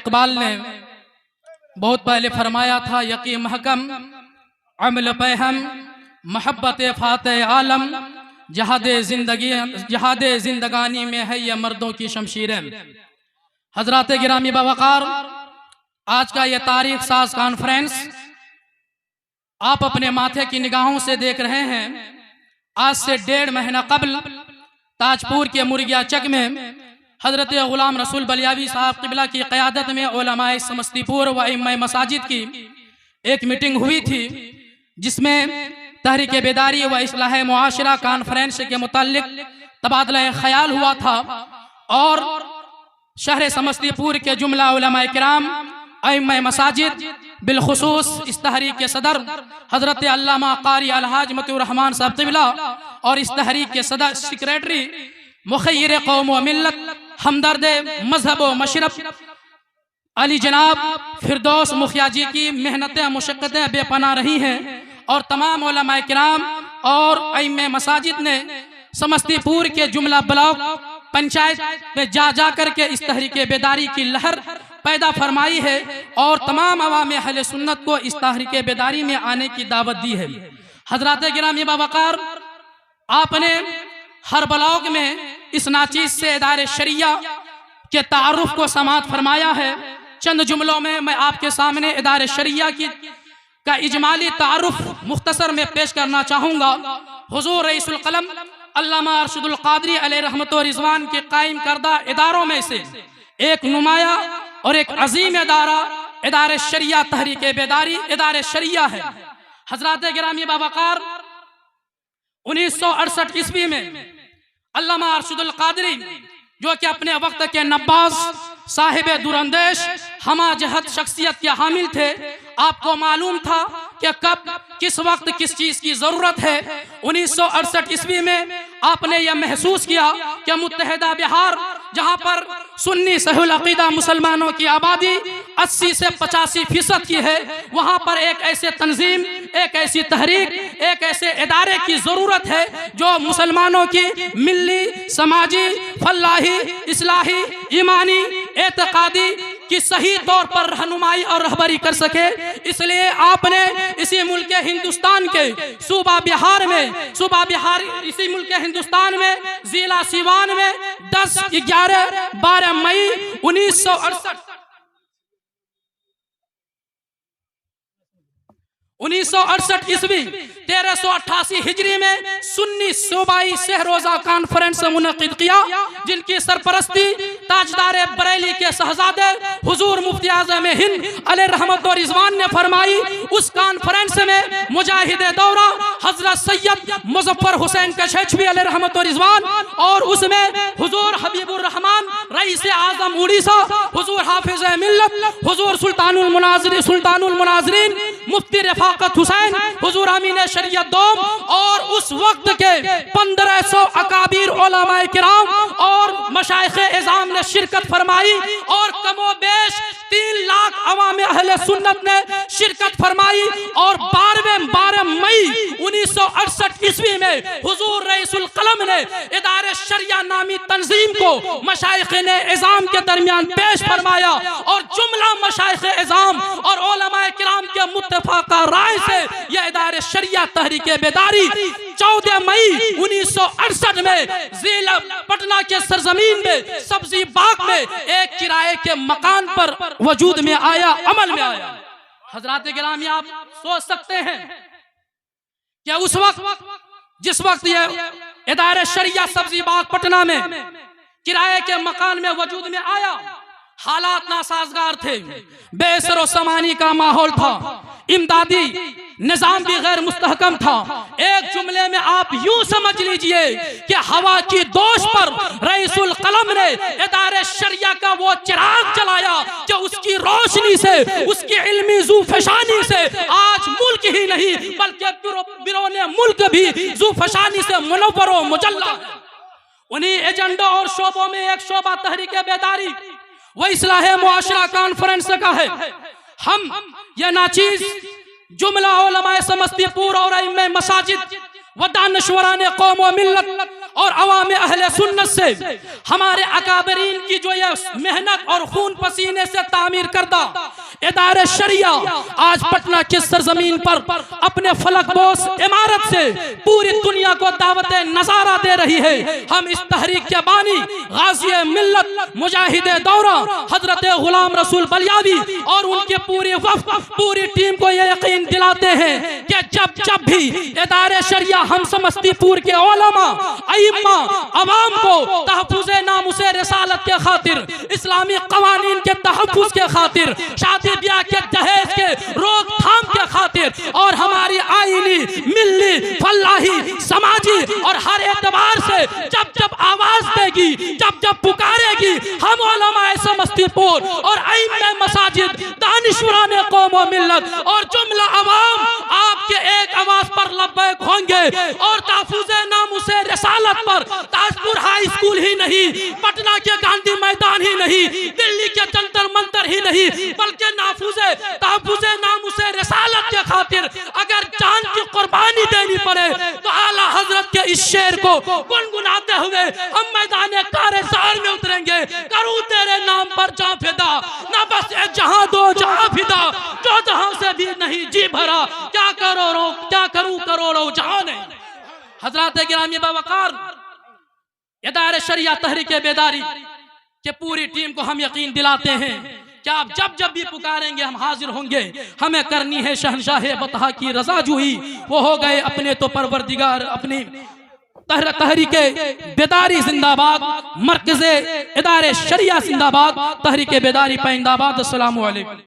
इकबाल ने बहुत पहले फरमाया था, यकी महकम अमल पैहम मोहब्बत फाते आलम जहादे जिंदगानी में है ये मर्दों की शमशीरें। हजरात गिरामी बवकार, आज का ये तारीख साज कॉन्फ्रेंस आप अपने माथे की निगाहों से देख रहे हैं। आज से 1.5 महीना कबल ताजपुर के मुर्गिया चक में हजरत गुलाम रसूल बलियावी साहब क़िबला की क़यादत में उलमाए समस्तीपुर व इमाम मसाजिद की एक मीटिंग हुई थी, जिसमें तहरीक बेदारी व इस्लाह मुआशरा कॉन्फ्रेंस के मुताल्लिक तबादला ख्याल हुआ था। और शहर समस्तीपुर के जुमला उलमाए किराम इमाम मसाजिद बिलखुसूस इस तहरीक के सदर हजरत अल्लामा कारी अलहाज मतीउर रहमान साहब क़िबला और इस तहरीक के सदर सेक्रेटरी मुखय्यिर कौम व मिल्लत हमदर्द मजहब व मशरफ अली जनाब फिरदौस मुखिया जी की मेहनतें मुशक्क़तें बेपनाह रही हैं। और तमाम उलमाए किराम और इमाम मसाजिद ने समस्तीपुर के जुमला ब्लॉक पंचायत में जा कर के इस तहरीक बेदारी की लहर पैदा फरमाई है और तमाम अवाम अहले सुन्नत को इस तहरीक बेदारी में आने की दावत दी है। हजरात गिरामी बावकार, आपने हर ब्लॉक में इस नाचीज से इदारे शरिया के तारुफ को समात फरमाया है। चंद जुमलों में मैं आपके सामने इदारे शरिया का इजमाली तारुफ मुख्तसर में पेश करना चाहूँगा। हुजूर रईसुल कलम अल्लामा अरशदुल क़ादरी अलैहि रहमत व रिज़वान के कायम करदा इदारों में से एक नुमाया और एक अजीम इदारा इदारे शरिया तहरीक बेदारी इदारे शरिया है। हजरात गिरामी बावकार, 1968 ईस्वी में अल्लामा अरशदुल क़ादरी जो कि अपने वक्त के नब्बास साहिब दुरंदेश हमा जहत शख्सियत के हामिल थे, आपको मालूम था कि कब किस वक्त किस चीज़ की ज़रूरत है। 1968 ईस्वी में आपने यह महसूस किया कि मुत्तहिदा बिहार, जहाँ पर सुन्नी सहुल अक़ीदा मुसलमानों की आबादी 80 से 85% की है, वहाँ पर एक ऐसे तंजीम, एक ऐसी तहरीक, एक ऐसे इदारे की ज़रूरत है जो मुसलमानों की मिल्ली, समाजी, फलाही, इस्लाही, ईमानी, एतकादी की सही तौर पर रहनुमाई और रहबरी कर सके। इसलिए आपने इसी मुल्क हिंदुस्तान के सूबा बिहार इसी मुल्क हिंदुस्तान में जिला सीवान में 10, 11, 12 मई 1968 ईस्वी 1388 हिजरी में सुन्नी सूबाई शहरोजा कॉन्फ्रेंस मुनक़िद किया, जिनकी सरपरस्ती ताजदार बरेली के शहजादे हुजूर मुफ्ती आज़म हिंद अलैहि रहमत व रिज़वान ने फरमाई। उस कॉन्फ्रेंस में मुजाहिद दौरा हजरत सैयद मुज़फ़्फ़र हुसैन कशेचवी अलैहि रहमत व रिज़वान और उसमें हुजूर हबीबुर रहमान रईस आज़म उड़ीसा, हुजूर हाफिज़ मिल्लत, हुजूर सुल्तानुल मुनाज़रीन मुफ्ती रफ़ाक़त हुसैन, हुजूर अमीन शरीयत दोम और उस वक्त के 1500 अकाबीर उलमाए किराम और मशाइख़े इज़ाम ने शिरकत फरमाई और कमोबेश 3 लाख अवाम अहले सुन्नत ने शिरकत फरमाई। और 12 मई 1968 ईस्वी में हुजूर रईसुल कलम ने इदारे शरिया नामी तंजीम को मशाइख़े ने इज़ाम के दरमियान पेश फरमाया और जुमला मशाइख़े इज़ाम और उलमाए किराम के मुत्तफ़ाक़ा राय से यह इदारे शरिया तहरीक बेदारी 14 मई 1968 में जिला पटना के सरजमीन में सब्जी बाग में एक किराए के मकान पर वजूद में आया, अमल में आया। हजरात गिरामी, आप सोच सकते हैं कि उस वक्त जिस वक्त ये इदारे शरिया सब्जी बाग पटना में किराए के मकान में वजूद में आया, हालात नासाजगार थे, बेसरो समानी का माहौल था, इमदादी निजाम भी गैर मुस्तहकम था। एक जुमले में आप यूं समझ लीजिए कि हवा की दोष पर रईसुल कलम ने इदारे शरिया का वो चिराग जलाया कि उसकी रोशनी से, उसकी इल्मी ज़ूफ़शानी से आज मुल्क ही नहीं बल्कि बिरोने मुल्क भी ज़ूफ़शानी से मुनव्वर व मुजल्ला है। उन्हीं एजेंडों और शोबों में एक शोबा तहरीक बेदारी व इस्लाह मुआशरा कॉन्फ्रेंस का है। हम यह नाचीज जुमला उलमाए समस्तीपुर और इमाम मसाजिद व दानश्वरान कौम व मिल्लत और अवाम अहले सुन्नत से हमारे अकाबरीन की जो ये मेहनत और खून पसीने से तामीर करदा इदारे शरिया आज पटना की सरजमीन पर अपने फलकबोस इमारत से पूरी दुनिया को दावत नजारा दे रही है। हम इस तहरीक के बानी गाजी मिल्लत मुजाहिद दौरा हजरत गुलाम रसूल बलियावी और उनके पूरी टीम को ये यकीन दिलाते हैं कि जब भी इदारे शरिया हम समस्तीपुर के उलमा अइम्मा अवाम को तहफ़्फ़ुज़ नामुसे रिसालत के खातिर, इस्लामी कवानीन के तहफ़्फ़ुज़ के खातिर, शादी ब्याह के दहेज के रोकथाम के खातिर और हमारी आईनी मिल्ली फलाही समाजी और हर एतबार से जब आवाज देगी, जब पुकारेगी, हम उलमाए समस्तीपुर और अइम्मे मसाजिद दानिशवराने कौम व मिल्लत और जुमला अवाम आपके एक आवाज पर लब्बैक होंगे और तहफ़्फ़ुज़ नामुसे रिसालत पर ताजपुर हाई स्कूल ही नहीं, पटना के गांधी मैदान ही नहीं, दिल्ली के जंतर मंतर ही नहीं, बल्कि तहफ़्फ़ुज़ नामुसे रिसालत के खातिर अगर जान की कुर्बानी देनी पड़े तो आला हजरत के इस शेर को गुनगुनाते हुए हम मैदान कार-ए-ज़ार में उतरेंगे। करूँ तेरे नाम पर जान फिदा, ना बस जहां दो जहां फिदा, जो जहां से भी नहीं जी भरा, क्या करूं करोड़ों जहां ने। हजरात गिरामी बावकार, इदारे शरिया तहरीक बेदारी के पूरी टीम को हम यकीन दिलाते हैं कि आप जब भी पुकारेंगे हम हाजिर होंगे। हमें करनी है शहनशाह बतहा की रजा जुही, वो हो गए अपने तो परवरदिगार अपनी। तहरीक बेदारी जिंदाबाद, मरकज़े इदारे शरिया जिंदाबाद, तहरीक बेदारी पैंदाबाद। अस्सलामु अलैकुम।